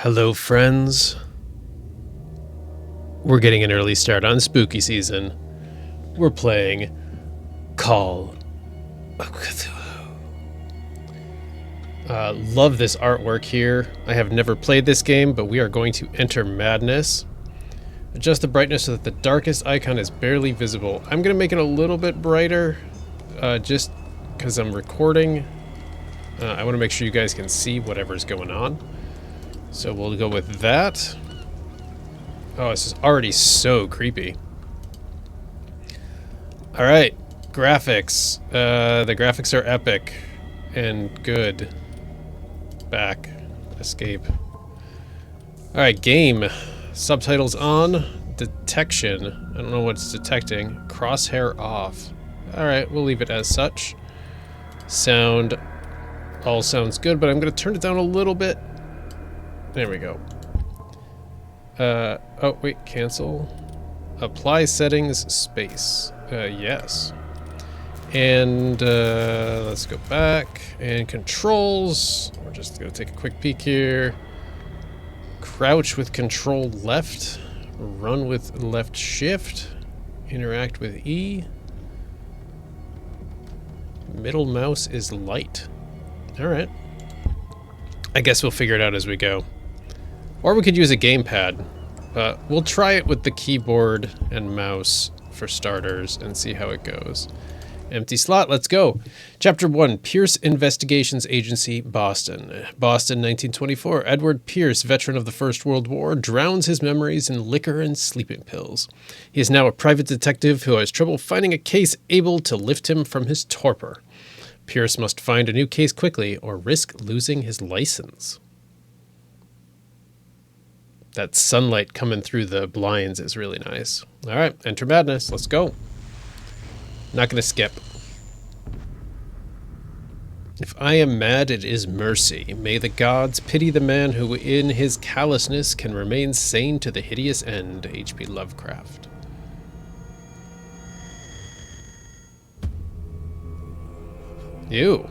Hello, friends. We're getting an early start on spooky season. We're playing Call of Cthulhu. Love this artwork here. I have never played this game, but we are going to enter madness. Adjust the brightness so that the darkest icon is barely visible. I'm going to make it a little bit brighter, just because I'm recording. I want to make sure you guys can see whatever's going on. So we'll go with that. Oh, this is already so creepy. Alright, graphics. The graphics are epic and good. Back. Escape. Alright, game. Subtitles on. Detection. I don't know what it's detecting. Crosshair off. Alright, we'll leave it as such. Sound. All sounds good, but I'm going to turn it down a little bit. There we go. Oh, wait, cancel. Apply settings, space. Yes. And, let's go back. And controls. We're just gonna take a quick peek here. Crouch with control left. Run with left shift. Interact with E. Middle mouse is light. Alright. I guess we'll figure it out as we go. Or we could use a gamepad. We'll try it with the keyboard and mouse for starters and see how it goes. Empty slot, let's go. Chapter 1, Pierce Investigations Agency, Boston. Boston, 1924. Edward Pierce, veteran of the First World War, drowns his memories in liquor and sleeping pills. He is now a private detective who has trouble finding a case able to lift him from his torpor. Pierce must find a new case quickly or risk losing his license. That sunlight coming through the blinds is really nice. All right, enter madness. Let's go. Not going to skip. If I am mad, it is mercy. May the gods pity the man who in his callousness can remain sane to the hideous end. HP Lovecraft. Ew.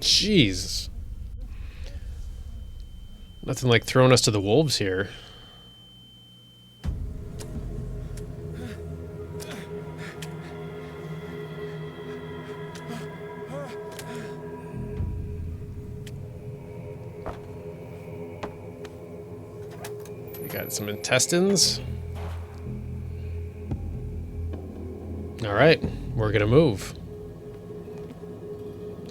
Jeez. Nothing like throwing us to the wolves here. We got some intestines. All right, we're gonna move.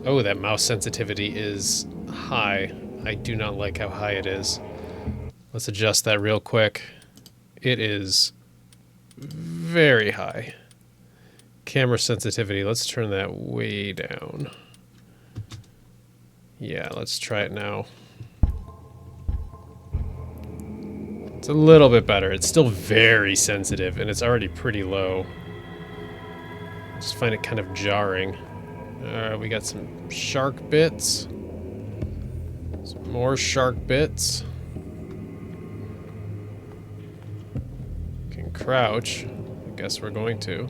Oh, that mouse sensitivity is high. I do not like how high it is. Let's adjust that real quick. It is very high. Camera sensitivity, let's turn that way down. Yeah, let's try it now. It's a little bit better. It's still very sensitive, and it's already pretty low. I just find it kind of jarring. We got some shark bits. Some more shark bits. Can crouch. I guess we're going to.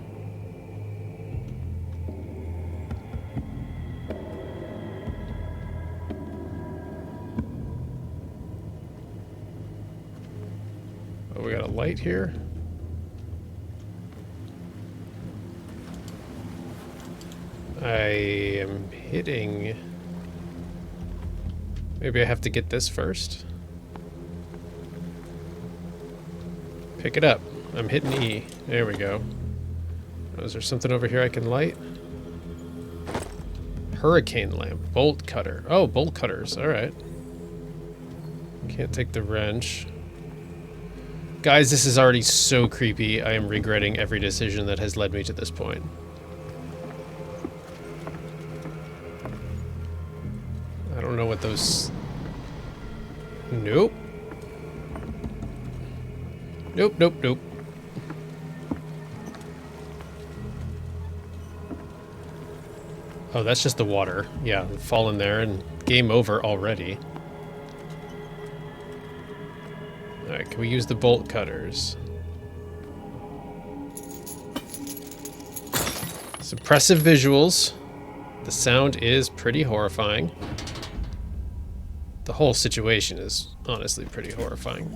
Oh, we got a light here. I am hitting... Maybe I have to get this first. Pick it up. I'm hitting E. There we go. Oh, is there something over here I can light? Hurricane lamp. Bolt cutter. Oh, bolt cutters. Alright. Can't take the wrench. Guys, this is already so creepy. I am regretting every decision that has led me to this point. I don't know what those... Nope. Nope, nope, nope. Oh, that's just the water. Yeah, fall in there and game over already. Alright, can we use the bolt cutters? Suppressive visuals. The sound is pretty horrifying. The whole situation is honestly pretty horrifying.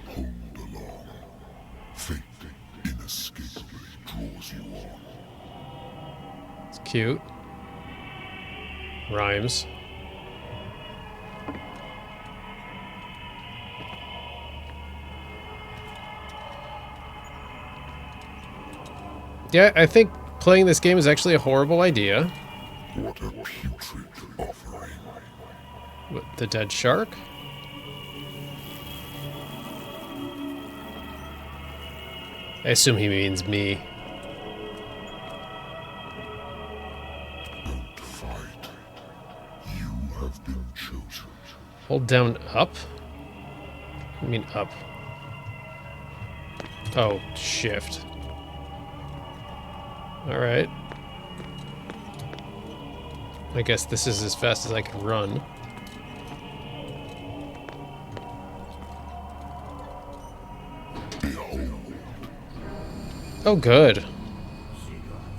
Hold along. Fate inescapably draws you on. It's cute. Rhymes. Yeah, I think playing this game is actually a horrible idea. What a putrid offering. What, the dead shark? I assume he means me. Don't fight. You have been chosen. Hold down up? I mean up. Oh, shift. Alright. I guess this is as fast as I can run. Behold, Oh, good.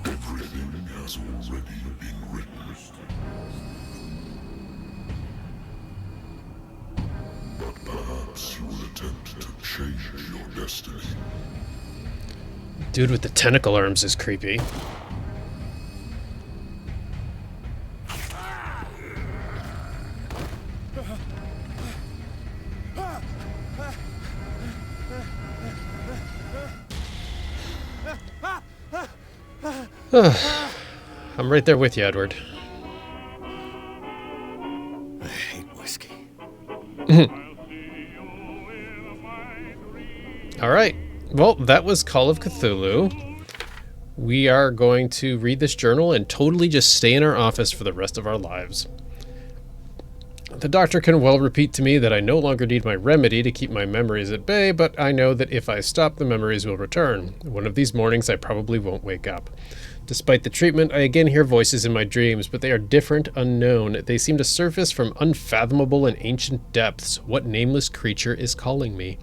everything has already been written. But perhaps you will attempt to change your destiny. Dude with the tentacle arms is creepy. I'm right there with you, Edward. I hate whiskey. Alright. Well, that was Call of Cthulhu. We are going to read this journal and totally just stay in our office for the rest of our lives. The doctor can well repeat to me that I no longer need my remedy to keep my memories at bay, but I know that if I stop, the memories will return. One of these mornings, I probably won't wake up. Despite the treatment, I again hear voices in my dreams, but they are different, unknown. They seem to surface from unfathomable and ancient depths. What nameless creature is calling me?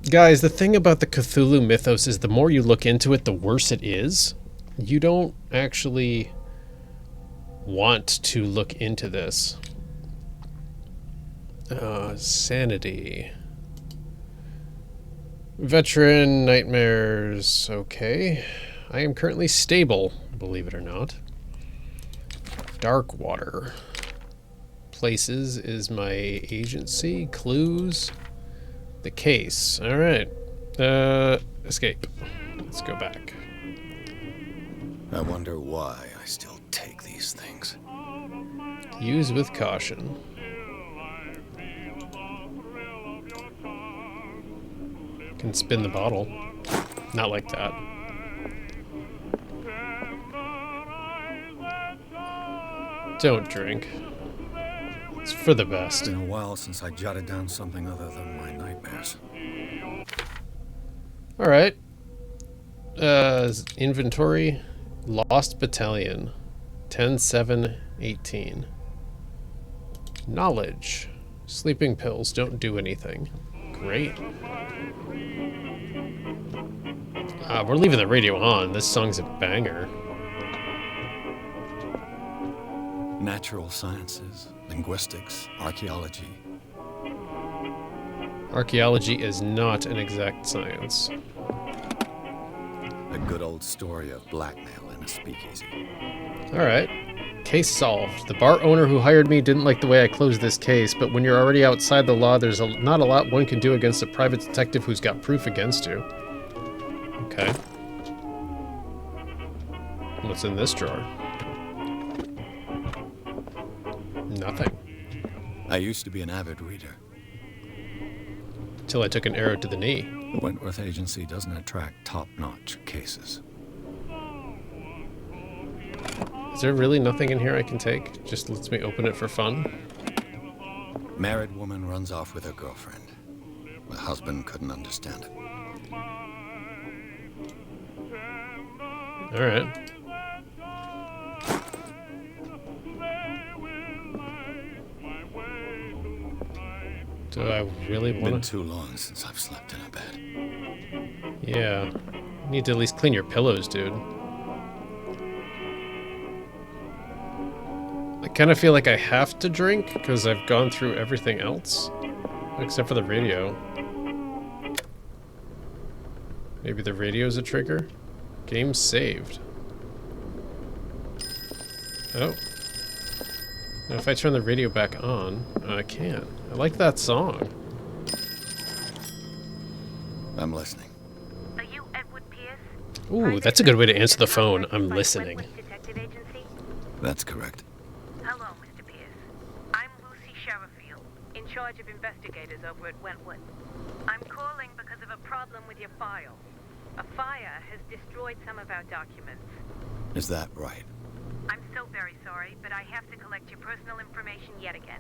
Guys, the thing about the Cthulhu mythos is the more you look into it, the worse it is. You don't actually want to look into this. Sanity. Veteran nightmares. Okay. I am currently stable, believe it or not. Dark water. Places is my agency. Clues. The case. Alright. Escape. Let's go back. I wonder why I still take these things. Use with caution. Can spin the bottle. Not like that. Don't drink. It's for the best. It's been a while since I jotted down something other than my nightmares. Alright. Inventory. Lost Battalion. 10-7-18. Knowledge. Sleeping pills don't do anything. Great. We're leaving the radio on. This song's a banger. Natural sciences, linguistics, archaeology. Archaeology is not an exact science. A good old story of blackmail in a speakeasy. Alright. Case solved. The bar owner who hired me didn't like the way I closed this case, but when you're already outside the law, there's not a lot one can do against a private detective who's got proof against you. Okay. What's in this drawer? Nothing. I used to be an avid reader. Till I took an arrow to the knee. The Wentworth Agency doesn't attract top-notch cases. Is there really nothing in here I can take? Just lets me open it for fun? Married woman runs off with her girlfriend. The husband couldn't understand it. Alright. Do I really Been want to? too long since I've slept in a bed. Yeah. You need to at least clean your pillows, dude. I kind of feel like I have to drink because I've gone through everything else. Except for the radio. Maybe the radio's a trigger? Game saved. Oh. Now if I turn the radio back on, I can. I like that song. I'm listening. Are you Edward Pierce? Ooh, that's a good way to answer the phone. I'm listening. Detective Agency? That's correct. Hello, Mr. Pierce. I'm Lucy Sherifield, in charge of investigators over at Wentworth. I'm calling because of a problem with your file. A fire has destroyed some of our documents. Is that right? I'm so very sorry, but I have to collect your personal information yet again.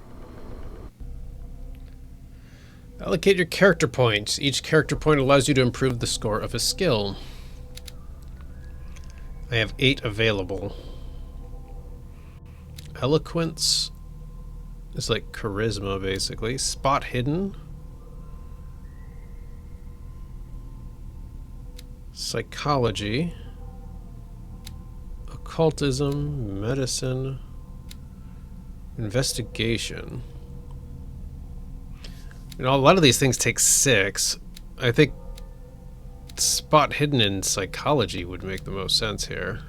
Allocate your character points. Each character point allows you to improve the score of a skill. I have 8 available. Eloquence is like charisma, basically. Spot hidden. Psychology. Occultism. Medicine. Investigation. You know, a lot of these things take 6. I think spot hidden in psychology would make the most sense here.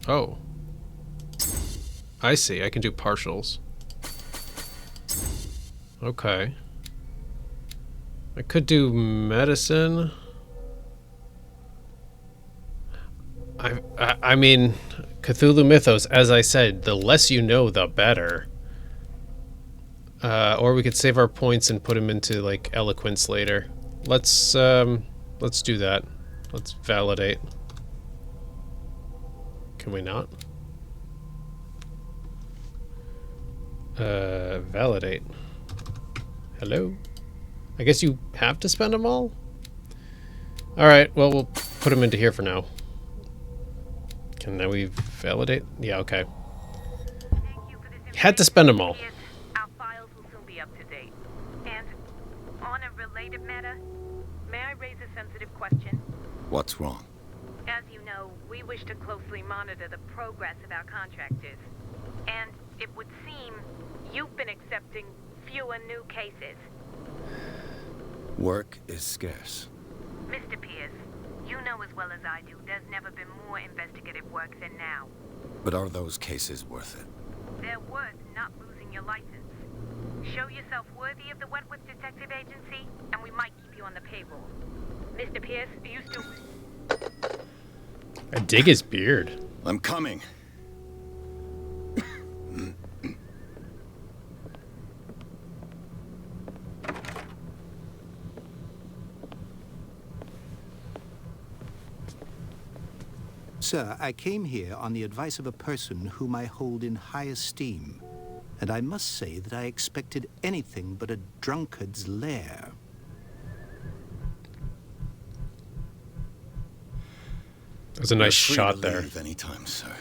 Oh. I see. I can do partials. Okay. I could do medicine. I mean, Cthulhu Mythos, as I said, the less you know, the better. Or we could save our points and put them into, like, eloquence later. Let's do that. Let's validate. Can we not? Validate. Hello? I guess you have to spend them all? Alright, well, we'll put them into here for now. Can now we validate? Yeah, okay. Thank you for this Had to spend them all. information. Our files will soon be up to date. And on a related matter, may I raise a sensitive question? What's wrong? As you know, we wish to closely monitor the progress of our contractors. And it would seem you've been accepting fewer new cases. Work is scarce. Mr. Pierce, you know as well as I do, there's never been more investigative work than now. But are those cases worth it? They're worth not losing your license. Show yourself worthy of the Wentworth Detective Agency, and we might keep you on the payroll. Mr. Pierce, are you still... I dig his beard. I'm coming. Sir, I came here on the advice of a person whom I hold in high esteem, and I must say that I expected anything but a drunkard's lair. That was a nice You're free shot to there. leave anytime, sir.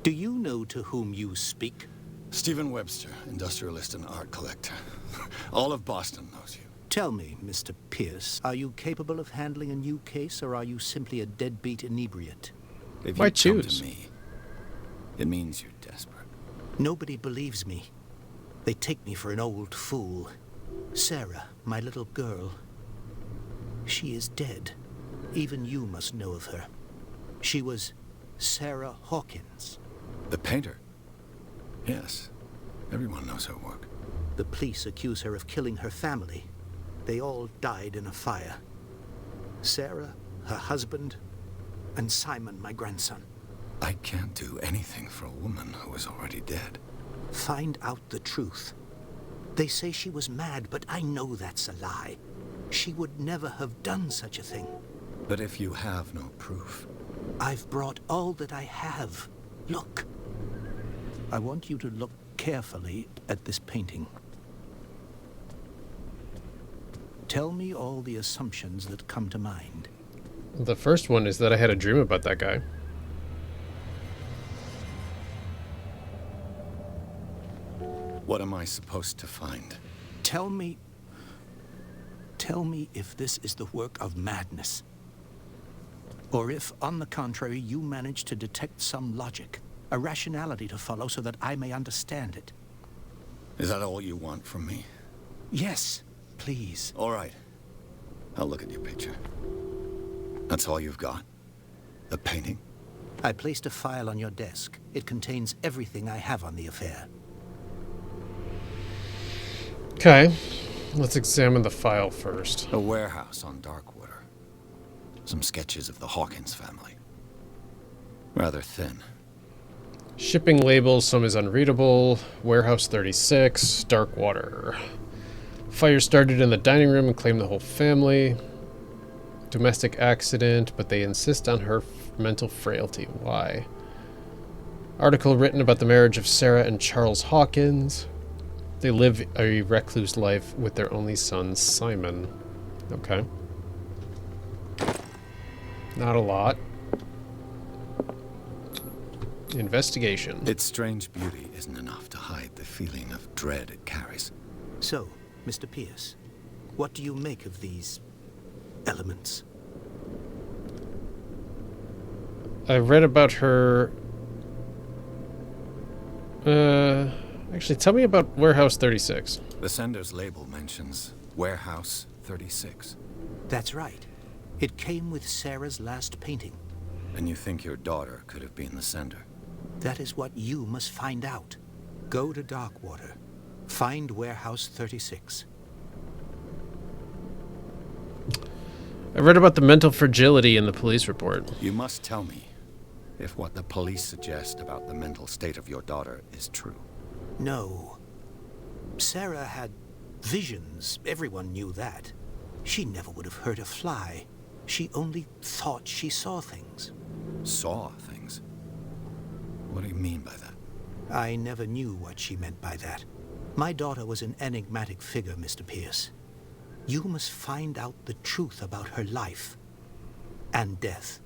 Do you know to whom you speak? Stephen Webster, industrialist and art collector. All of Boston knows you. Tell me, Mr. Pierce, are you capable of handling a new case, or are you simply a deadbeat inebriate? If Why you come choose? to me, it means you're desperate. Nobody believes me. They take me for an old fool. Sarah, my little girl, she is dead. Even you must know of her. She was Sarah Hawkins. The painter? Yes. Everyone knows her work. The police accuse her of killing her family. They all died in a fire. Sarah, her husband, and Simon, my grandson. I can't do anything for a woman who is already dead. Find out the truth. They say she was mad, but I know that's a lie. She would never have done such a thing. But if you have no proof... I've brought all that I have. Look. I want you to look carefully at this painting. Tell me all the assumptions that come to mind. The first one is that I had a dream about that guy. What am I supposed to find? Tell me Tell me if this is the work of madness. Or if, on the contrary, you manage to detect some logic, a rationality to follow so that I may understand it. Is that all you want from me? Yes, please. All right. I'll look at your picture. That's all you've got? The painting? I placed a file on your desk. It contains everything I have on the affair. Okay. Let's examine the file first. A warehouse on Darkwater. Some sketches of the Hawkins family. Rather thin. Shipping labels, some is unreadable. Warehouse 36, Darkwater. Fire started in the dining room and claimed the whole family. Domestic accident, but they insist on her mental frailty. Why? Article written about the marriage of Sarah and Charles Hawkins. They live a recluse life with their only son, Simon. Okay. Not a lot. Investigation. Its strange beauty isn't enough to hide the feeling of dread it carries. So, Mr. Pierce, what do you make of these elements? I read about her... Actually, tell me about Warehouse 36. The sender's label mentions Warehouse 36. That's right. It came with Sarah's last painting. And you think your daughter could have been the sender? That is what you must find out. Go to Darkwater. Find Warehouse 36. I read about the mental fragility in the police report. You must tell me if what the police suggest about the mental state of your daughter is true. No. Sarah had visions. Everyone knew that. She never would have hurt a fly. She only thought she saw things. Saw things? What do you mean by that? I never knew what she meant by that. My daughter was an enigmatic figure, Mr. Pierce. You must find out the truth about her life and death.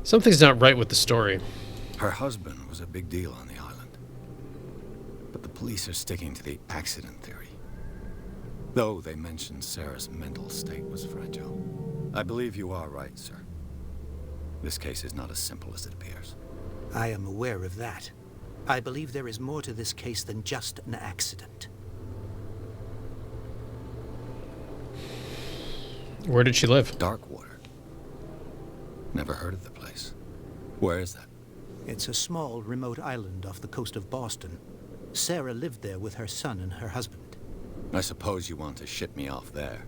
Something's not right with the story. Her husband was a big deal on the island. But the police are sticking to the accident theory. Though they mentioned Sarah's mental state was fragile. I believe you are right, sir. This case is not as simple as it appears. I am aware of that. I believe there is more to this case than just an accident. Where did she live? Darkwater. Never heard of the place. Where is that? It's a small, remote island off the coast of Boston. Sarah lived there with her son and her husband. I suppose you want to ship me off there.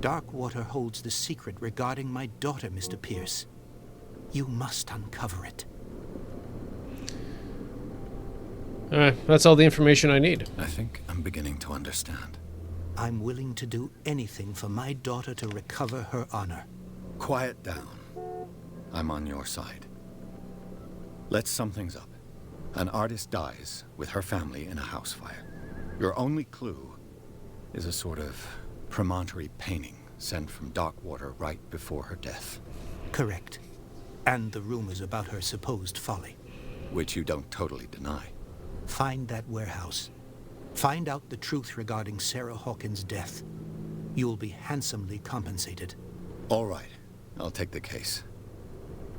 Darkwater holds the secret regarding my daughter, Mr. Pierce. You must uncover it. That's all the information I need. I think I'm beginning to understand. I'm willing to do anything for my daughter to recover her honor. Quiet down. I'm on your side. Let's sum things up. An artist dies with her family in a house fire. Your only clue is a sort of promontory painting sent from Darkwater right before her death. Correct. And the rumors about her supposed folly. Which you don't totally deny. Find that warehouse. Find out the truth regarding Sarah Hawkins' death. You'll be handsomely compensated. All right. I'll take the case.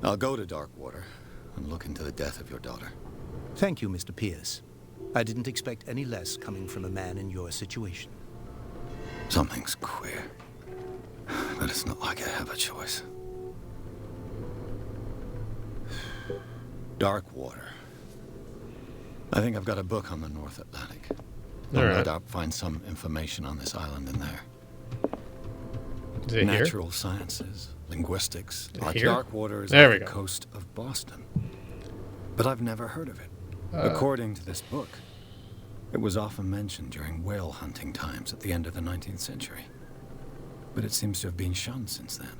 I'll go to Darkwater and look into the death of your daughter. Thank you, Mr. Pierce. I didn't expect any less coming from a man in your situation. Something's queer. But it's not like I have a choice. Darkwater. I think I've got a book on the North Atlantic. I'll no doubt find some information on this island in there. Is it Natural here? sciences, linguistics. Here? Darkwater is there on we the go. coast of Boston. But I've never heard of it. According to this book, it was often mentioned during whale hunting times at the end of the 19th century. But it seems to have been shunned since then.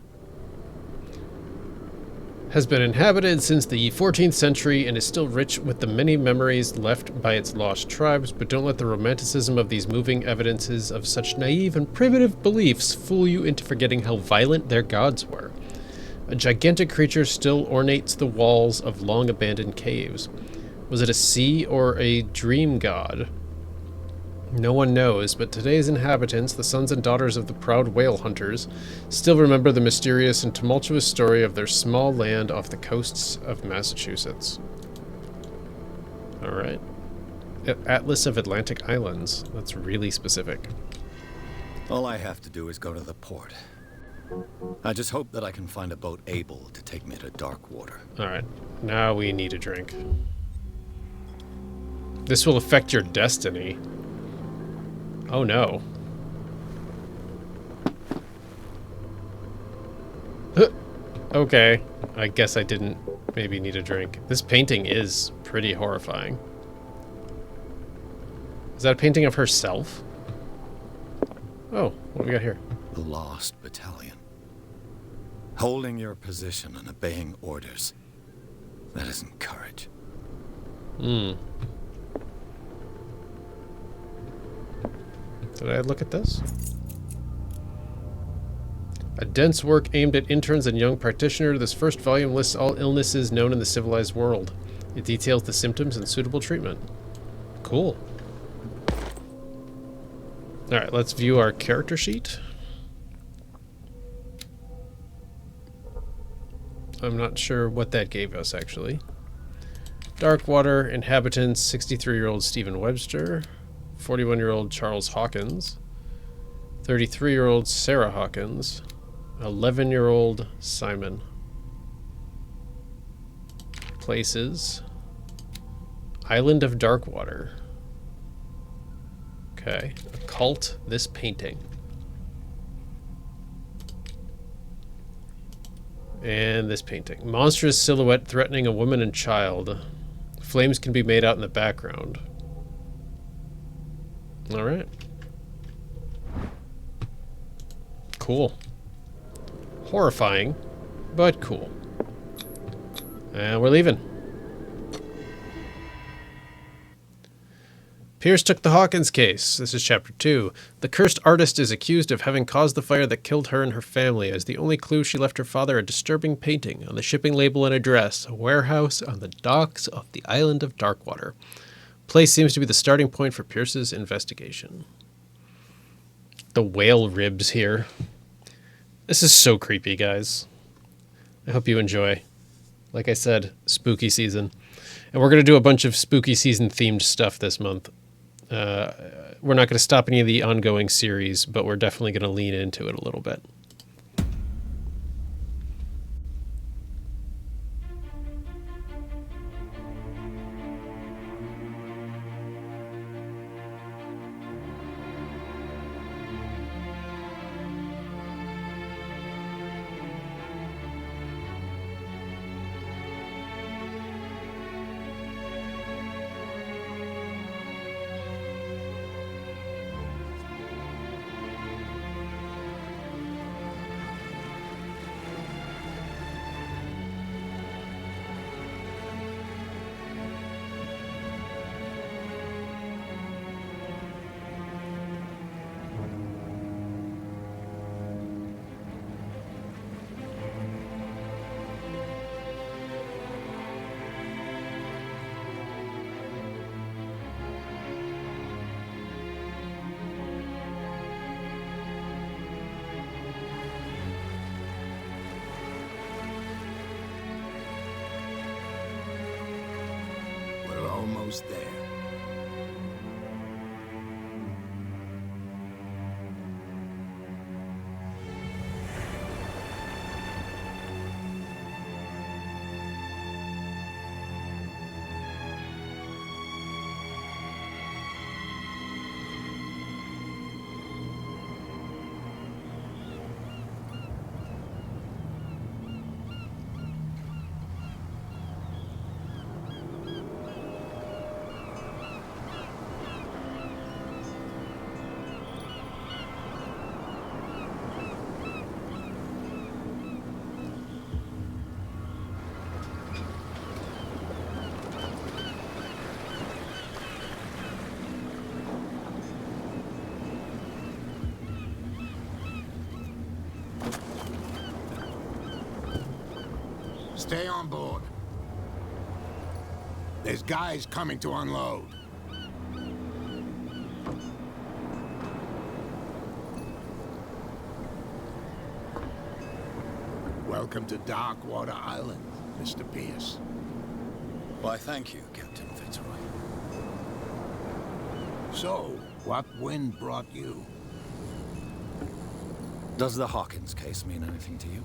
Has been inhabited since the 14th century and is still rich with the many memories left by its lost tribes, but don't let the romanticism of these moving evidences of such naive and primitive beliefs fool you into forgetting how violent their gods were. A gigantic creature still ornates the walls of long-abandoned caves. Was it a sea or a dream god? No one knows, but today's inhabitants, the sons and daughters of the proud whale hunters, still remember the mysterious and tumultuous story of their small land off the coasts of Massachusetts. Alright. Atlas of Atlantic Islands. That's really specific. All I have to do is go to the port. I just hope that I can find a boat able to take me to dark water. Alright. Now we need a drink. This will affect your destiny. Oh no. Okay. I guess I didn't maybe need a drink. This painting is pretty horrifying. Is that a painting of herself? Oh, what do we got here? The Lost Battalion. Holding your position and obeying orders. That isn't courage. Hmm. Did I look at this? A dense work aimed at interns and young practitioners, this first volume lists all illnesses known in the civilized world. It details the symptoms and suitable treatment. Cool. Alright, let's view our character sheet. I'm not sure what that gave us, actually. Darkwater, inhabitants, 63-year-old Stephen Webster. 41-year-old Charles Hawkins, 33-year-old Sarah Hawkins, 11-year-old Simon. Places. Island of Darkwater. Okay. Occult, this painting. And this painting. Monstrous silhouette threatening a woman and child. Flames can be made out in the background. All right. Cool. Horrifying, but cool. And we're leaving. Pierce took the Hawkins case. This is chapter 2. The cursed artist is accused of having caused the fire that killed her and her family. As the only clue, she left her father a disturbing painting on the shipping label and address, a warehouse on the docks of the island of Darkwater. Place seems to be the starting point for Pierce's investigation. The whale ribs here. This is so creepy, guys. I hope you enjoy. Like I said, spooky season. And we're going to do a bunch of spooky season themed stuff this month. We're not going to stop any of the ongoing series, but we're definitely going to lean into it a little bit. Almost there. Stay on board. There's guys coming to unload. Welcome to Darkwater Island, Mr. Pierce. Why, thank you, Captain Fitzroy. So, what wind brought you? Does the Hawkins case mean anything to you?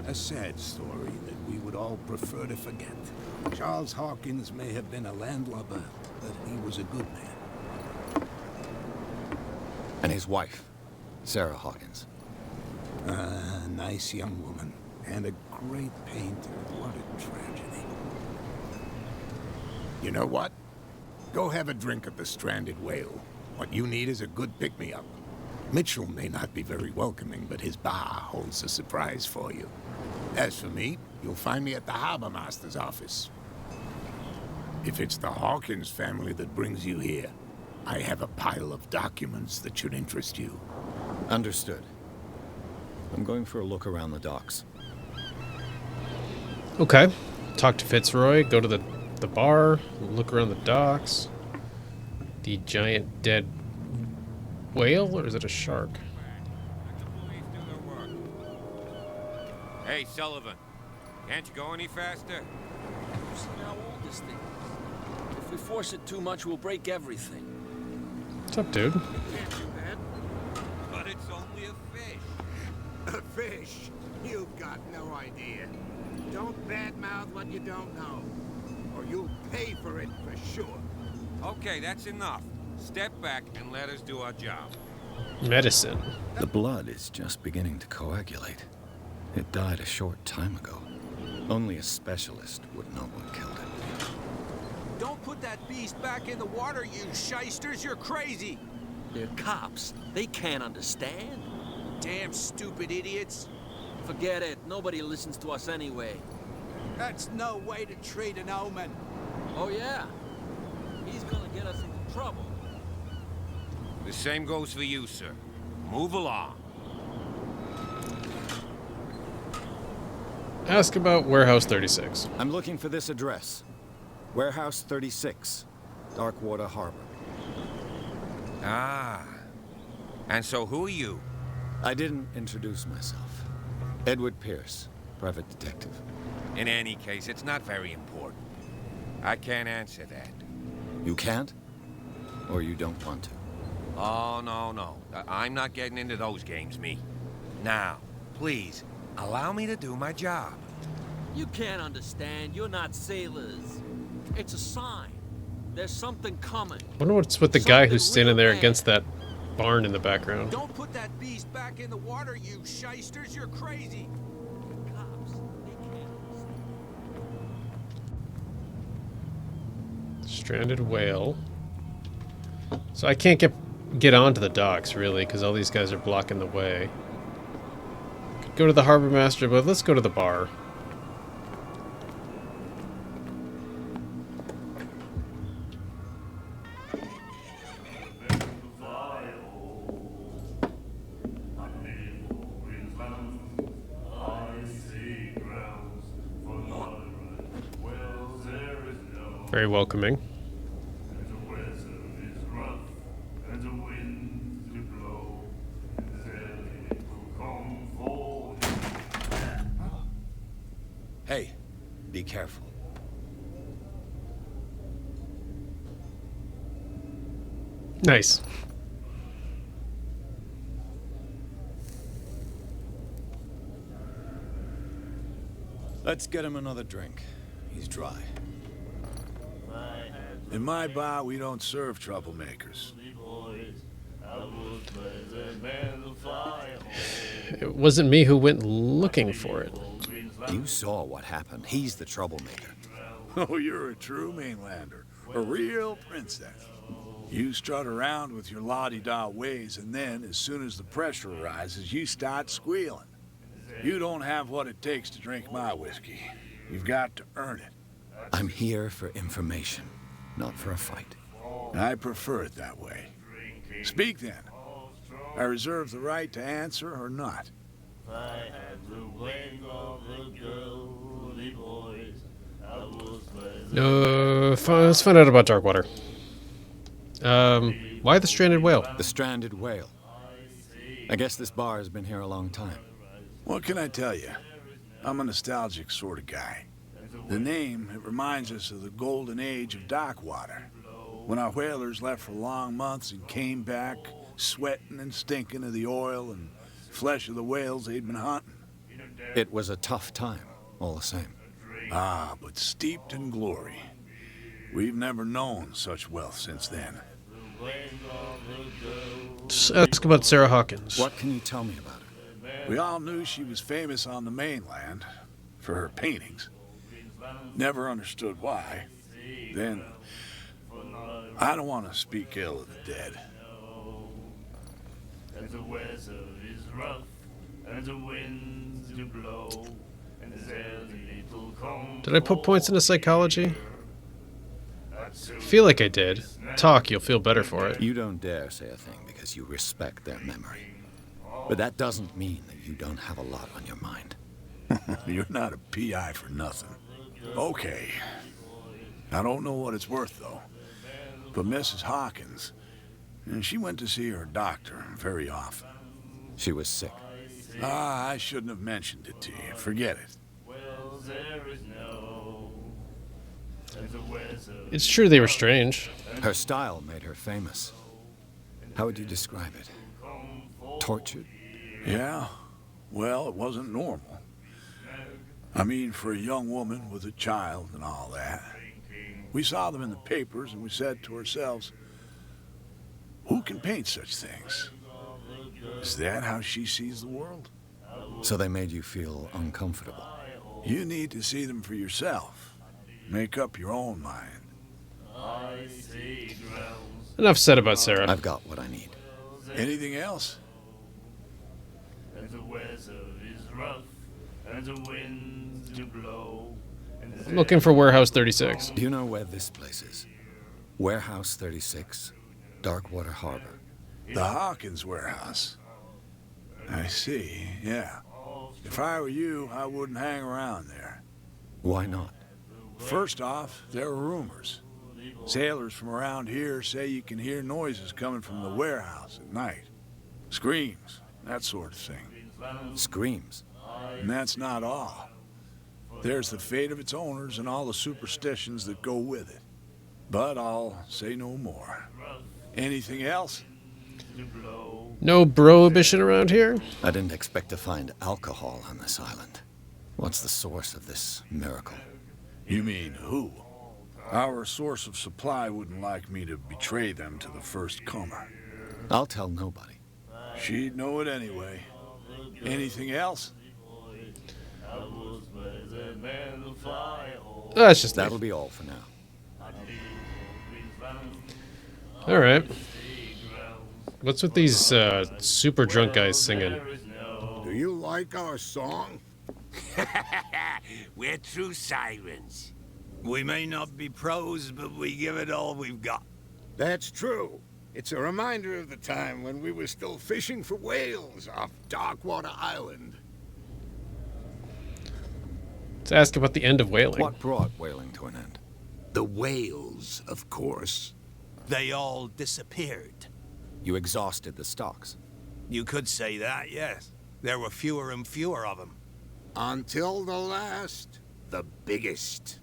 A sad story that we would all prefer to forget. Charles Hawkins may have been a landlubber, but he was a good man. And his wife, Sarah Hawkins. A nice young woman, and a great painter. What a tragedy. You know what? Go have a drink at the Stranded Whale. What you need is a good pick-me-up. Mitchell may not be very welcoming, but his bar holds a surprise for you. As for me, you'll find me at the Harbor Master's office. If it's the Hawkins family that brings you here, I have a pile of documents that should interest you. Understood. I'm going for a look around the docks. Okay. Talk to Fitzroy, go to the bar, look around the docks. The giant dead whale, or is it a shark? Hey, Sullivan. Can't you go any faster? You see how old this thing is. If we force it too much, we'll break everything. What's up, dude? Can't do that. But it's only a fish. A fish? You've got no idea. Don't badmouth what you don't know, or you'll pay for it for sure. Okay, that's enough. Step back and let us do our job. Medicine. The blood is just beginning to coagulate. It died a short time ago. Only a specialist would know what killed it. Don't put that beast back in the water, you shysters! You're crazy! They're cops. They can't understand. Damn stupid idiots! Forget it. Nobody listens to us anyway. That's no way to treat an omen. Oh, yeah? He's gonna get us into trouble. The same goes for you, sir. Move along. Ask about Warehouse 36. I'm looking for this address. Warehouse 36, Darkwater Harbor. Ah. And so who are you? I didn't introduce myself. Edward Pierce, private detective. In any case, it's not very important. I can't answer that. You can't? Or you don't want to? Oh, no. I'm not getting into those games, me. Now, please, allow me to do my job. You can't understand. You're not sailors. It's a sign. There's something coming. Wonder what's with the guy who's Something standing real there bad. against that barn in the background. Don't put that beast back in the water, you shysters! You're crazy! Cops. They can't understand. Stranded whale. So I can't get onto the docks, really, because all these guys are blocking the way. Could go to the harbor master, but let's go to the bar. Very welcoming. Hey, be careful. Nice. Let's get him another drink. He's dry. In my bar, we don't serve troublemakers. It wasn't me who went looking for it. You saw what happened. He's the troublemaker. Oh, you're a true mainlander. A real princess. You strut around with your la-di-da ways, and then, as soon as the pressure rises, you start squealing. You don't have what it takes to drink my whiskey. You've got to earn it. I'm here for information, not for a fight. I prefer it that way. Speak then. I reserve the right to answer or not. Let's find out about Darkwater. Why the stranded whale? The stranded whale. I guess this bar has been here a long time. What can I tell you? I'm a nostalgic sort of guy. The name, it reminds us of the golden age of dock water. When our whalers left for long months and came back, sweating and stinking of the oil and flesh of the whales they'd been hunting. It was a tough time, all the same. Ah, but steeped in glory. We've never known such wealth since then. Just ask about Sarah Hawkins. What can you tell me about her? We all knew she was famous on the mainland for her paintings. Never understood why. Then, I don't want to speak ill of the dead. And the weather is rough, and the winds do blow, and there's a little calm. Did I put points into psychology? I feel like I did. Talk, you'll feel better for it. You don't dare say a thing because you respect their memory. But that doesn't mean that you don't have a lot on your mind. You're not a PI for nothing. Okay. I don't know what it's worth, though. But Mrs. Hawkins, she went to see her doctor very often. She was sick. Ah, I shouldn't have mentioned it to you. Forget it. Well, there is no. And the weather. It's true they were strange. Her style made her famous. How would you describe it? Tortured? Yeah. Well, it wasn't normal. I mean, for a young woman with a child and all that. We saw them in the papers and we said to ourselves, who can paint such things? Is that how she sees the world? So they made you feel uncomfortable. You need to see them for yourself. Make up your own mind. Enough said about Sarah. I've got what I need. Anything else? And the weather is rough, and the winds do blow. I'm looking for Warehouse 36. Do you know where this place is? Warehouse 36, Darkwater Harbor. The Hawkins warehouse. I see, yeah. If I were you, I wouldn't hang around there. Why not? First off, there are rumors. Sailors from around here say you can hear noises coming from the warehouse at night. Screams, that sort of thing. Screams? And that's not all. There's the fate of its owners and all the superstitions that go with it. But I'll say no more. Anything else? No prohibition around here? I didn't expect to find alcohol on this island. What's the source of this miracle? You mean who? Our source of supply wouldn't like me to betray them to the first comer. I'll tell nobody. She'd know it anyway. Anything else? That's just That'll be all for now. All right. What's with these super drunk guys singing? Do you like our song? We're true sirens. We may not be pros, but we give it all we've got. That's true. It's a reminder of the time when we were still fishing for whales off Darkwater Island. Let's ask about the end of whaling. What brought whaling to an end? The whales, of course. They all disappeared. You exhausted the stocks. You could say that, yes. There were fewer and fewer of them. Until the last, the biggest.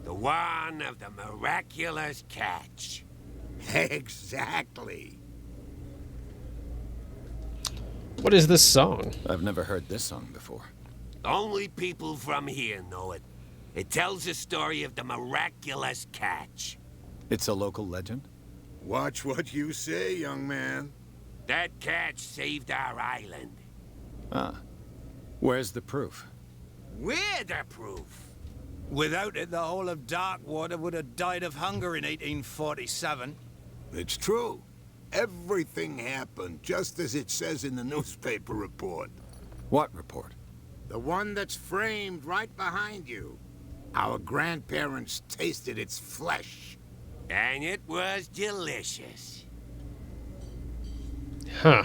The one of the miraculous catch. Exactly. What is this song? I've never heard this song before. Only people from here know it. It tells the story of the miraculous catch. It's a local legend? Watch what you say, young man. That catch saved our island. Ah. Where's the proof? We're the proof. Without it, the whole of Darkwater would have died of hunger in 1847. It's true. Everything happened just as it says in the newspaper report. What report? The one that's framed right behind you. Our grandparents tasted its flesh. And it was delicious. Huh.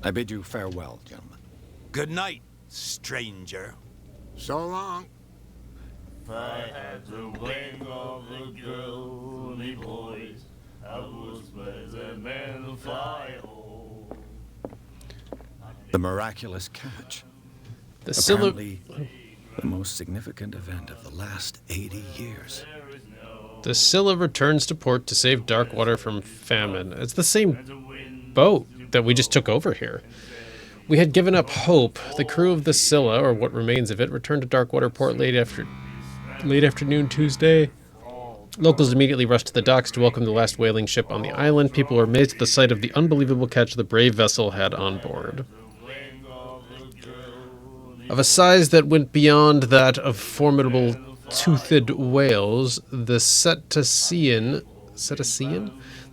I bid you farewell, gentlemen. Good night, stranger. So long. If I had the wing of the girly boys, I would spread the man of fire. The miraculous catch. The Scylla... Apparently, the most significant event of the last 80 years. The Scylla returns to port to save Darkwater from famine. It's the same boat that we just took over here. We had given up hope. The crew of the Scylla, or what remains of it, returned to Darkwater port late afternoon Tuesday. Locals immediately rushed to the docks to welcome the last whaling ship on the island. People were amazed at the sight of the unbelievable catch the brave vessel had on board. Of a size that went beyond that of formidable toothed whales, the cetacean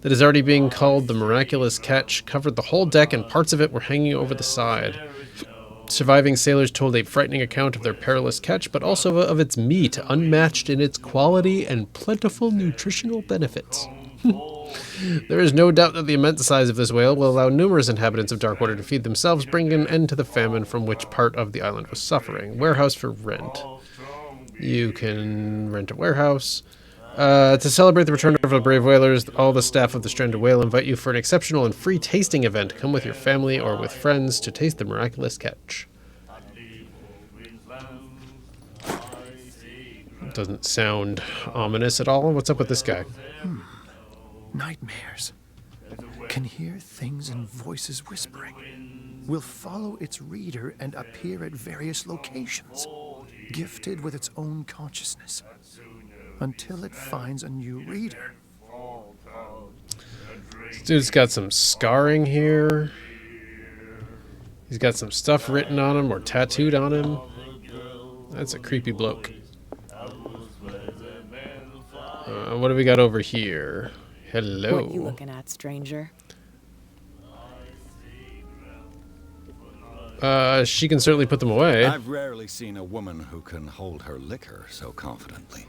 that is already being called the miraculous catch covered the whole deck, and parts of it were hanging over the side. Surviving sailors told a frightening account of their perilous catch, but also of its meat, unmatched in its quality and plentiful nutritional benefits. There is no doubt that the immense size of this whale will allow numerous inhabitants of Darkwater to feed themselves, bringing an end to the famine from which part of the island was suffering. Warehouse for rent. You can rent a warehouse. To celebrate the return of the brave whalers, all the staff of the Stranded Whale invite you for an exceptional and free tasting event. Come with your family or with friends to taste the miraculous catch. Doesn't sound ominous at all. What's up with this guy? Nightmares. Can hear things and voices whispering. Will follow its reader and appear at various locations, gifted with its own consciousness, until it finds a new reader. This dude's got some scarring here. He's got some stuff written on him or tattooed on him. That's a creepy bloke. What do we got over here? Hello. What you looking at, stranger? She can certainly put them away. I've rarely seen a woman who can hold her liquor so confidently.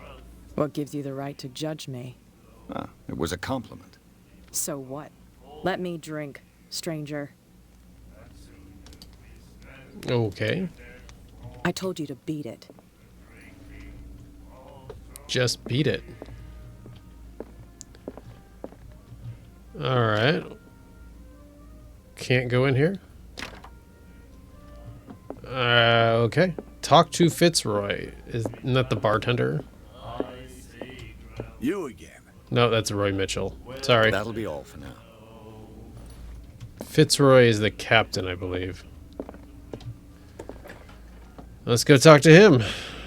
What gives you the right to judge me? It was a compliment. So what? Let me drink, stranger. Okay. I told you to beat it. Just beat it. Alright. Can't go in here? Okay. Talk to Fitzroy. Isn't that the bartender? You again. No, that's Roy Mitchell. Sorry. That'll be all for now. Fitzroy is the captain, I believe. Let's go talk to him.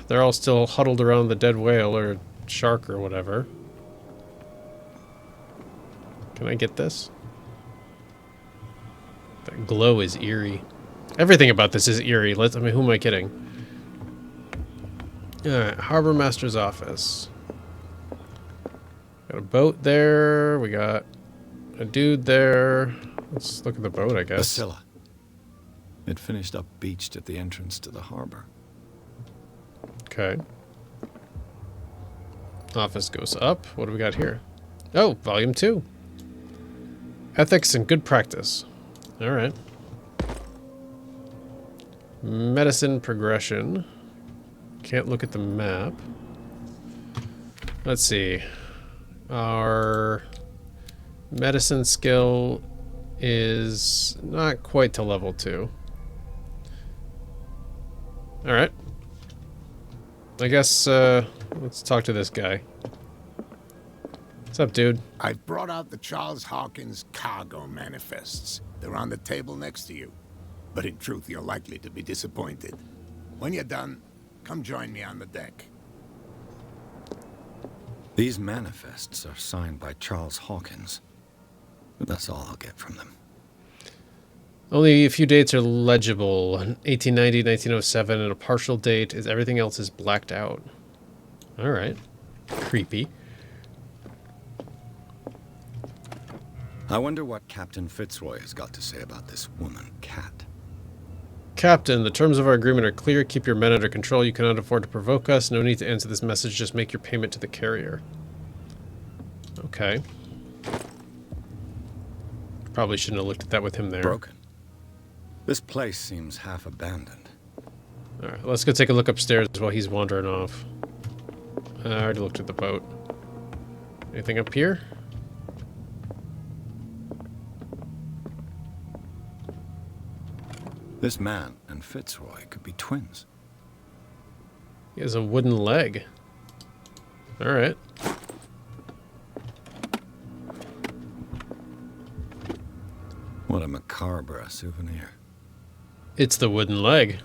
They're all still huddled around the dead whale or shark or whatever. Can I get this? That glow is eerie. Everything about this is eerie. I mean, who am I kidding? Alright, Harbor Master's office. Got a boat there. We got a dude there. Let's look at the boat, I guess. The Scylla. It finished up beached at the entrance to the harbor. Okay. Office goes up. What do we got here? Oh, volume 2. Ethics and good practice. Alright. Medicine progression. Can't look at the map. Let's see. Our medicine skill is not quite to level 2. Alright. I guess, let's talk to this guy. What's up, dude? I've brought out the Charles Hawkins cargo manifests. They're on the table next to you. But in truth, you're likely to be disappointed. When you're done, come join me on the deck. These manifests are signed by Charles Hawkins. But that's all I'll get from them. Only a few dates are legible. 1890, 1907, and a partial date. Everything else is blacked out. Alright. Creepy. I wonder what Captain Fitzroy has got to say about this woman, Cat. Captain, the terms of our agreement are clear. Keep your men under control. You cannot afford to provoke us. No need to answer this message. Just make your payment to the carrier. Okay. Probably shouldn't have looked at that with him there. Broken. This place seems half abandoned. Alright, let's go take a look upstairs while he's wandering off. I already looked at the boat. Anything up here? This man and Fitzroy could be twins. He has a wooden leg. All right. What a macabre souvenir. It's the wooden leg.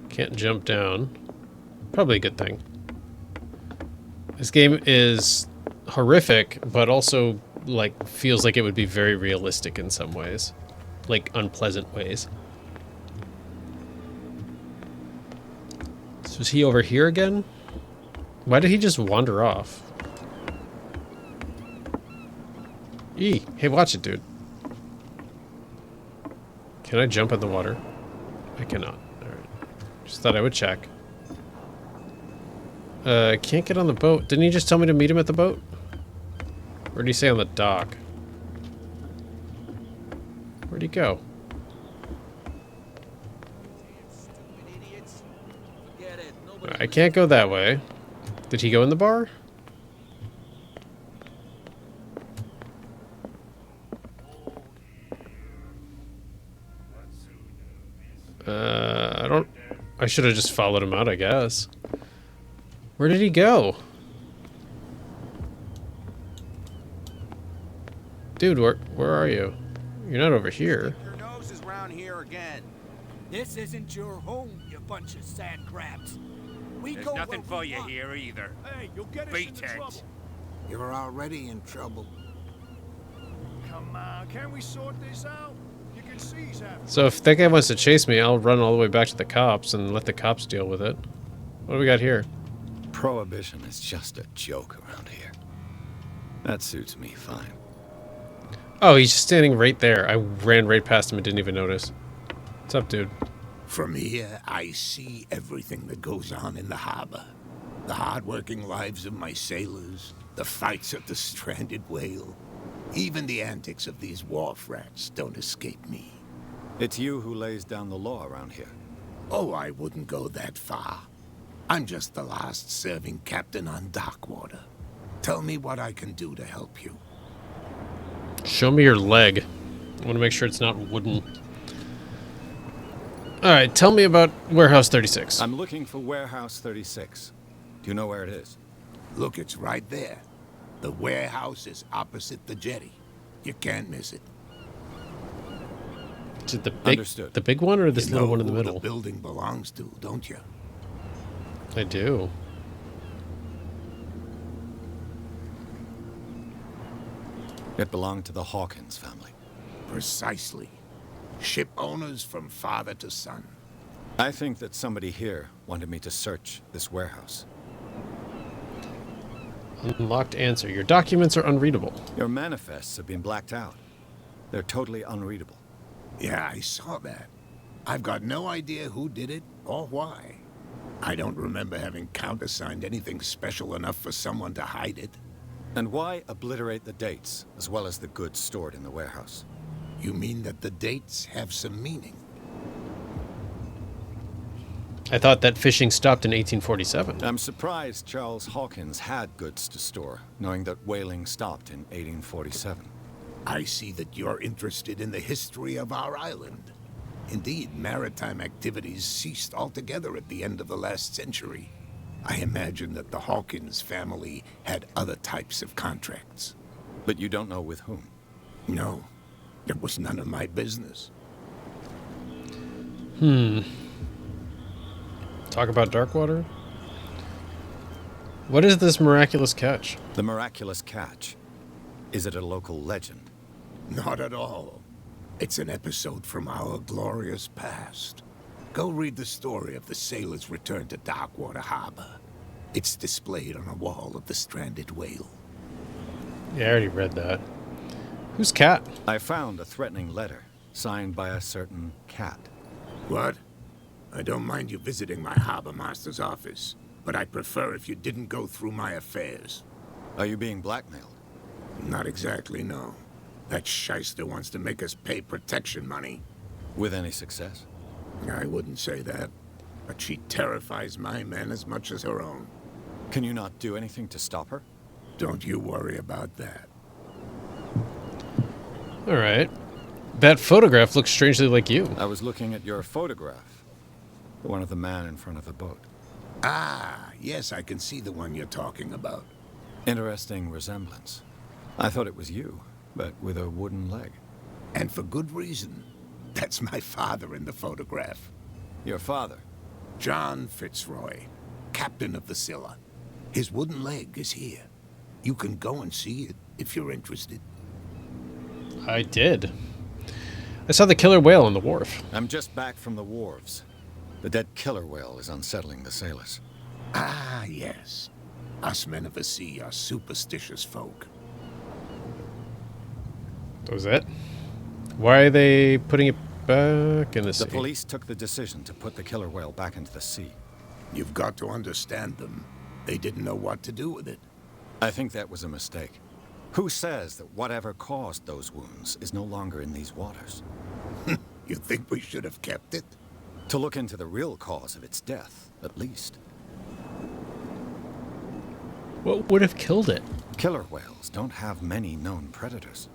Can't jump down. Probably a good thing. This game is horrific, but also like feels like it would be very realistic in some ways. Like unpleasant ways. So is he over here again? Why did he just wander off? Hey, watch it, dude. Can I jump in the water? I cannot. Alright. Just thought I would check. Can't get on the boat. Didn't he just tell me to meet him at the boat? Or did he say on the dock? Where'd he go? I can't go that way. Did he go in the bar? I should have just followed him out, I guess. Where did he go? Dude, where are you? You're not over here. Your nose is round here again. This isn't your home, you bunch of sand crabs. There's nothing for you here either. Hey, you'll get us Beat into it. trouble. You're already in trouble. Come on, can we sort this out? You can see he's having... So if that guy wants to chase me, I'll run all the way back to the cops and let the cops deal with it. What do we got here? Prohibition is just a joke around here. That suits me fine. Oh, he's just standing right there. I ran right past him and didn't even notice. What's up, dude? From here, I see everything that goes on in the harbor. The hard-working lives of my sailors, the fights at the stranded whale. Even the antics of these wharf rats don't escape me. It's you who lays down the law around here. Oh, I wouldn't go that far. I'm just the last serving captain on Darkwater. Tell me what I can do to help you. Show me your leg. I want to make sure it's not wooden. Alright, tell me about Warehouse 36. I'm looking for Warehouse 36. Do you know where it is? Look, it's right there. The warehouse is opposite the jetty. You can't miss it. Is it the big one or this little one in the middle? The building belongs to, don't you? I do. It belonged to the Hawkins family. Precisely. Ship owners from father to son. I think that somebody here wanted me to search this warehouse. Unlocked answer. Your documents are unreadable. Your manifests have been blacked out. They're totally unreadable. Yeah, I saw that. I've got no idea who did it or why. I don't remember having countersigned anything special enough for someone to hide it. And why obliterate the dates as well as the goods stored in the warehouse? You mean that the dates have some meaning? I thought that fishing stopped in 1847. I'm surprised Charles Hawkins had goods to store, knowing that whaling stopped in 1847. I see that you're interested in the history of our island. Indeed, maritime activities ceased altogether at the end of the last century. I imagine that the Hawkins family had other types of contracts. But you don't know with whom? No, it was none of my business. Talk about Darkwater? What is this miraculous catch? The miraculous catch. Is it a local legend? Not at all. It's an episode from our glorious past. Go read the story of the sailors' return to Darkwater Harbor. It's displayed on a wall of the stranded whale. Yeah, I already read that. Who's Cat? I found a threatening letter, signed by a certain Cat. What? I don't mind you visiting my harbor master's office, but I'd prefer if you didn't go through my affairs. Are you being blackmailed? Not exactly, no. That shyster wants to make us pay protection money. With any success? I wouldn't say that, but she terrifies my men as much as her own. Can you not do anything to stop her? Don't you worry about that. Alright. That photograph looks strangely like you. I was looking at your photograph. The one of the man in front of the boat. Ah, yes, I can see the one you're talking about. Interesting resemblance. I thought it was you, but with a wooden leg. And for good reason. That's my father in the photograph. Your father? John Fitzroy, captain of the Scylla. His wooden leg is here. You can go and see it if you're interested. I did. I saw the killer whale on the wharf. I'm just back from the wharves. The dead killer whale is unsettling the sailors. Ah, yes. Us men of the sea are superstitious folk. That was it? Why are they putting it back in the sea? The police took the decision to put the killer whale back into the sea. You've got to understand them. They didn't know what to do with it. I think that was a mistake. Who says that whatever caused those wounds is no longer in these waters? You think we should have kept it? To look into the real cause of its death, at least. What would have killed it? Killer whales don't have many known predators.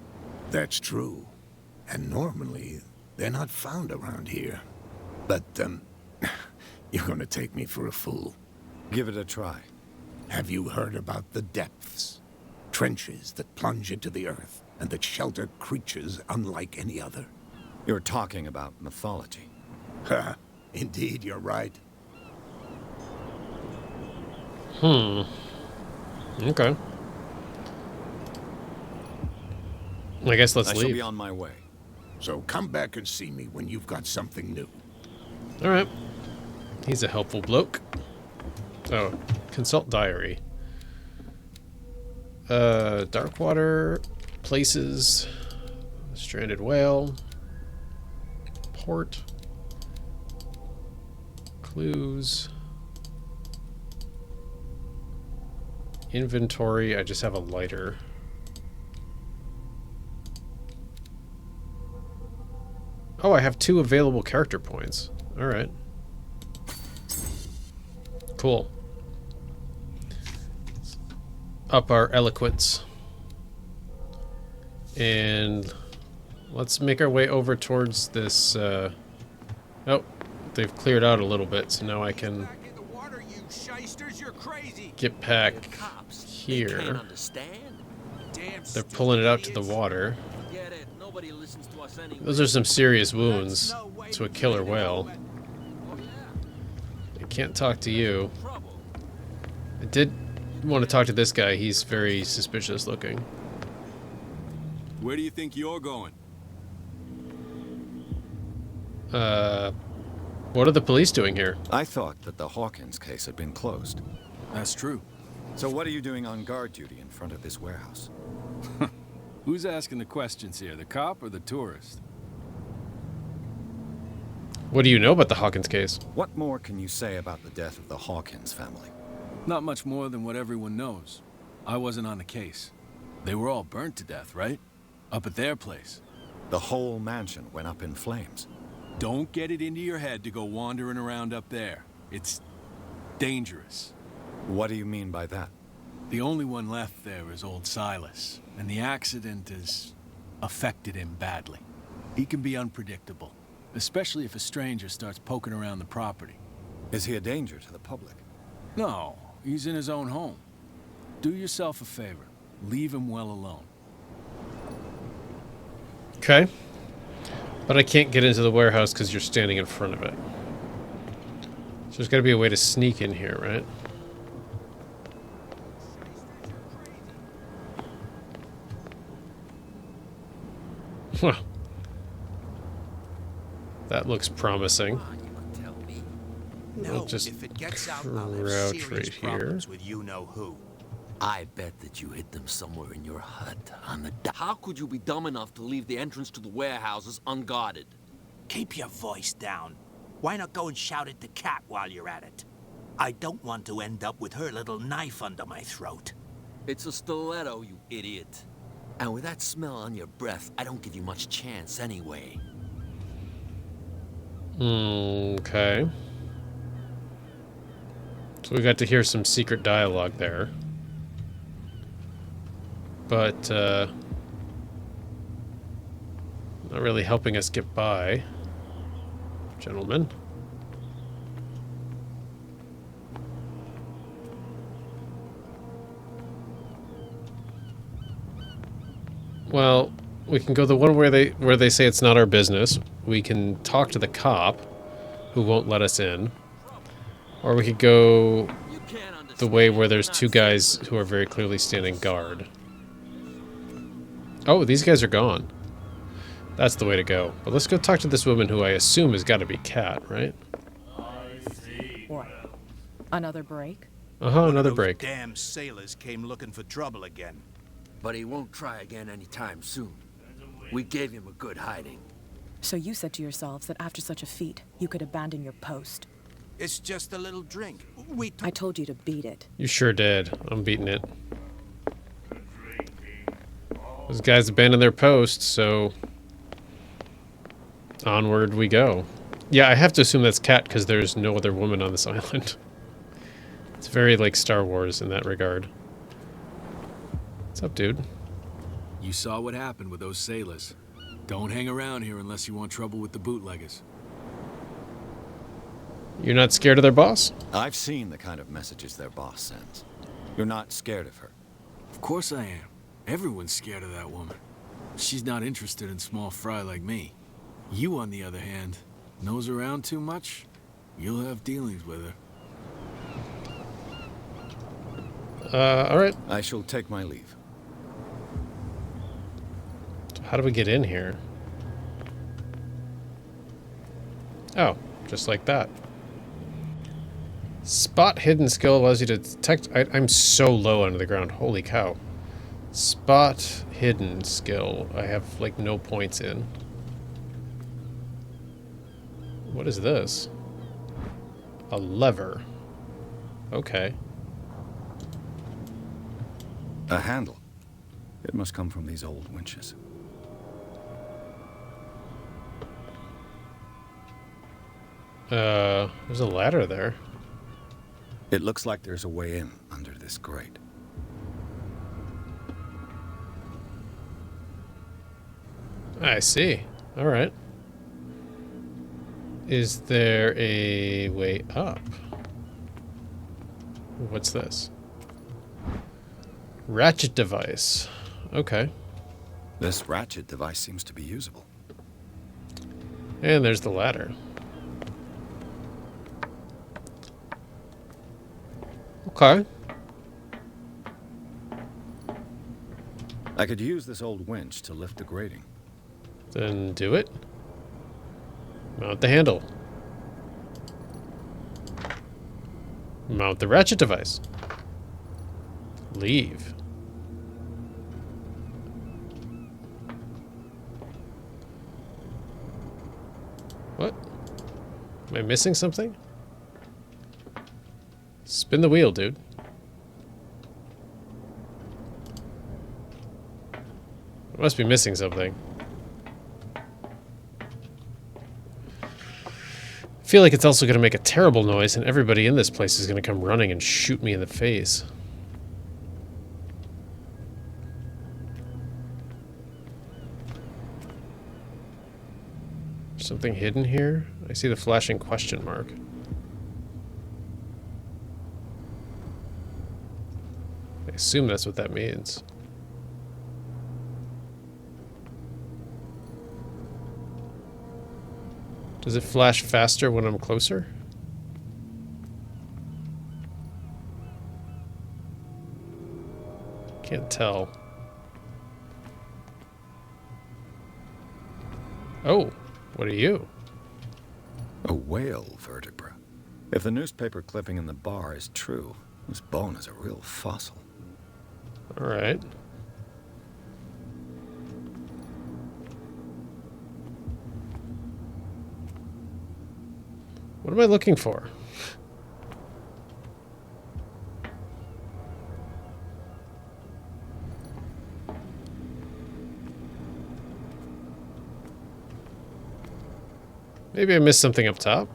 That's true. And normally, they're not found around here. But, you're gonna take me for a fool. Give it a try. Have you heard about the depths? Trenches that plunge into the earth and that shelter creatures unlike any other. You're talking about mythology. Ha! Indeed, you're right. Okay. I guess let's I leave. shall be on my way. So come back and see me when you've got something new. All right. He's a helpful bloke. Oh, consult diary. Dark water, places, stranded whale, port, clues, inventory. I just have a lighter. Oh, I have 2 available character points. All right. Cool. Up our eloquence. And let's make our way over towards this, oh, they've cleared out a little bit, so now I can get back here. They're pulling it out to the water. Those are some serious wounds to a killer whale. I can't talk to you. I did want to talk to this guy. He's very suspicious looking. Where do you think you're going? What are the police doing here? I thought that the Hawkins case had been closed. That's true. So what are you doing on guard duty in front of this warehouse? Who's asking the questions here, the cop or the tourist? What do you know about the Hawkins case? What more can you say about the death of the Hawkins family? Not much more than what everyone knows. I wasn't on the case. They were all burnt to death, right? Up at their place. The whole mansion went up in flames. Don't get it into your head to go wandering around up there. It's dangerous. What do you mean by that? The only one left there is old Silas, and the accident has affected him badly. He can be unpredictable, especially if a stranger starts poking around the property. Is he a danger to the public? No, he's in his own home. Do yourself a favor. Leave him well alone. Okay. But I can't get into the warehouse because you're standing in front of it. So there's got to be a way to sneak in here, right? Huh. That looks promising. We'll just if it gets out, crouch I'll have serious right here. problems with you-know-who. I bet that you hid them somewhere in your hut on the dock. How could you be dumb enough to leave the entrance to the warehouses unguarded? Keep your voice down. Why not go and shout at the cat while you're at it? I don't want to end up with her little knife under my throat. It's a stiletto, you idiot. And with that smell on your breath, I don't give you much chance anyway. Okay. So we got to hear some secret dialogue there. But, Not really helping us get by, gentlemen. Well, we can go the one where they say it's not our business. We can talk to the cop, who won't let us in. Or we could go the way where there's two guys who are very clearly standing guard. Oh, these guys are gone. That's the way to go. But let's go talk to this woman who I assume has got to be Kat, right? What? Another break? Uh-huh, another break. Damn sailors came looking for trouble again. But he won't try again anytime soon. We gave him a good hiding. So you said to yourselves that after such a feat, you could abandon your post. It's just a little drink. I told you to beat it. You sure did. I'm beating it. Those guys abandoned their post, so onward we go. Yeah, I have to assume that's Kat because there's no other woman on this island. It's very like Star Wars in that regard. What's up, dude? You saw what happened with those sailors. Don't hang around here unless you want trouble with the bootleggers. You're not scared of their boss? I've seen the kind of messages their boss sends. You're not scared of her. Of course I am. Everyone's scared of that woman. She's not interested in small fry like me. You, on the other hand, nose around too much, you'll have dealings with her. Alright. I shall take my leave. How do we get in here? Oh, just like that. Spot hidden skill allows you to detect... I'm so low under the ground. Holy cow. Spot hidden skill. I have, like, no points in. What is this? A lever. Okay. A handle. It must come from these old winches. There's a ladder there. It looks like there's a way in under this grate. I see. All right. Is there a way up? What's this? Ratchet device. Okay. This ratchet device seems to be usable. And there's the ladder. Okay. I could use this old winch to lift the grating. Then do it. Mount the handle. Mount the ratchet device. Leave. What? Am I missing something? Spin the wheel, dude. I must be missing something. I feel like it's also going to make a terrible noise and everybody in this place is going to come running and shoot me in the face. Something hidden here? I see the flashing question mark. I assume that's what that means. Does it flash faster when I'm closer? Can't tell. Oh, what are you? A whale vertebra. If the newspaper clipping in the bar is true, this bone is a real fossil. All right. What am I looking for? Maybe I missed something up top.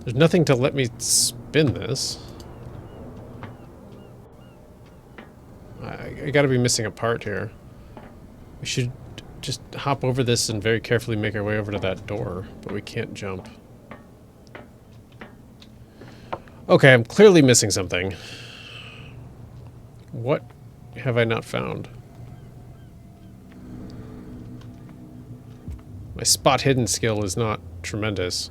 There's nothing to let me spin this. I gotta be missing a part here. We should just hop over this and very carefully make our way over to that door, but we can't jump. Okay, I'm clearly missing something. What have I not found? My spot hidden skill is not tremendous.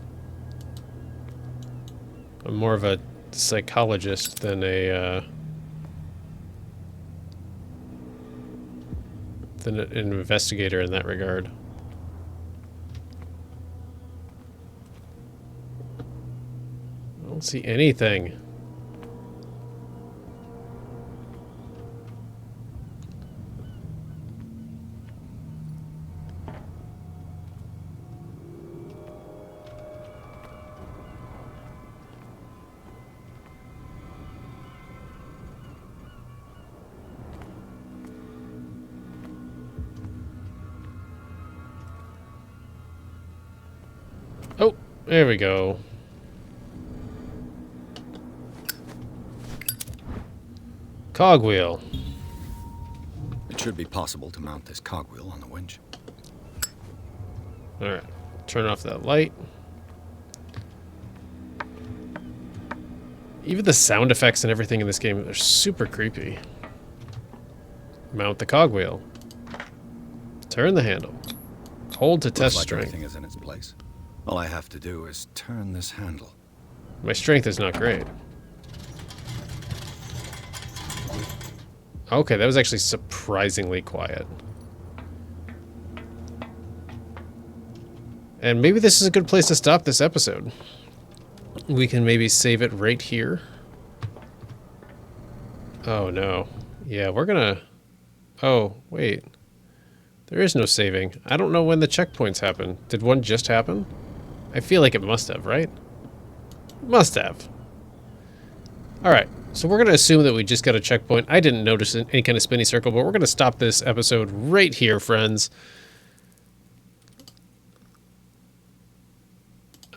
I'm more of a psychologist than an investigator in that regard. I don't see anything. Oh, there we go. Cogwheel. It should be possible to mount this cogwheel on the winch. Alright, turn off that light. Even the sound effects and everything in this game are super creepy. Mount the cogwheel. Turn the handle. Hold to test strength. Everything is in its place. All I have to do is turn this handle. My strength is not great. Okay, that was actually surprisingly quiet. And maybe this is a good place to stop this episode. We can maybe save it right here. Oh no. Yeah, we're gonna... Oh, wait. There is no saving. I don't know when the checkpoints happen. Did one just happen? I feel like it must have, right? Must have. Alright, so we're going to assume that we just got a checkpoint. I didn't notice any kind of spinny circle, but we're going to stop this episode right here, friends.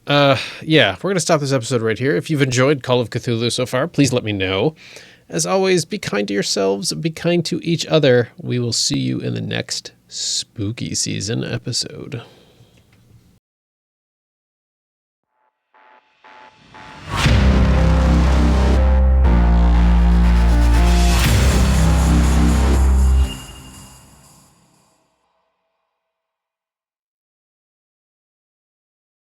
Yeah, we're going to stop this episode right here. If you've enjoyed Call of Cthulhu so far, please let me know. As always, be kind to yourselves, be kind to each other. We will see you in the next spooky season episode.